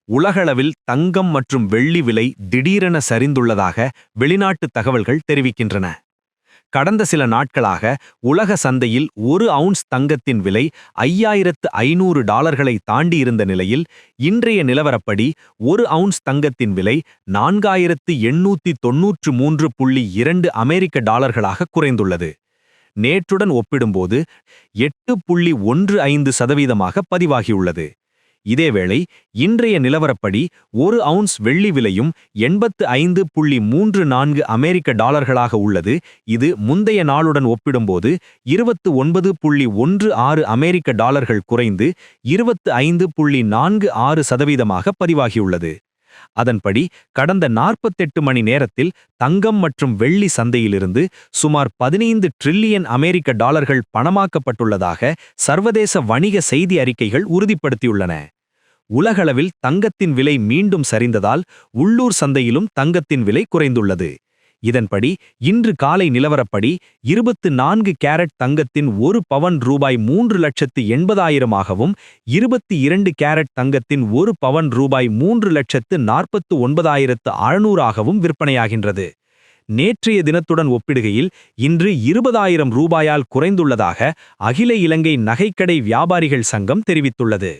உலகளவில் தங்கம் மற்றும் வெள்ளி விலை திடீரென சரிந்துள்ளதாக வெளிநாட்டு தகவல்கள் தெரிவிக்கின்றன. கடந்த சில நாட்களாக உலக சந்தையில் ஒரு அவுன்ஸ் தங்கத்தின் விலை $5500 தாண்டியிருந்த நிலையில் இன்றைய நிலவரப்படி ஒரு அவுன்ஸ் தங்கத்தின் விலை $4893.2 அமெரிக்க குறைந்துள்ளது. நேற்றுடன் ஒப்பிடும்போது 8.15% பதிவாகியுள்ளது. இதேவேளை இன்றைய நிலவரப்படி ஒரு அவுன்ஸ் வெள்ளி விலையும் $85.34 அமெரிக்க உள்ளது. இது முந்தைய நாளுடன் ஒப்பிடும்போது 29.16 அமெரிக்க குறைந்து 25.46% பதிவாகியுள்ளது. அதன்படி கடந்த 48 மணி நேரத்தில் தங்கம் மற்றும் வெள்ளி சந்தையிலிருந்து சுமார் 15 டிரில்லியன் அமெரிக்க பணமாக்கப்பட்டுள்ளதாக சர்வதேச வணிக செய்தி அறிக்கைகள் உறுதிப்படுத்தியுள்ளன. உலகளவில் தங்கத்தின் விலை மீண்டும் சரிந்ததால் உள்ளூர் சந்தையிலும் தங்கத்தின் விலை குறைந்துள்ளது. இதன்படி இன்று காலை நிலவரப்படி 24 கேரட் தங்கத்தின் ஒரு பவன் ரூபாய் 3,80,000ஆகவும் 22 கேரட் தங்கத்தின் ஒரு பவன் ரூபாய் 3,49,600ஆகவும் விற்பனையாகின்றது. நேற்றைய தினத்துடன் ஒப்பிடுகையில் இன்று 20,000 ரூபாயால் குறைந்துள்ளதாக அகில இலங்கை நகைக்கடை வியாபாரிகள் சங்கம் தெரிவித்துள்ளது.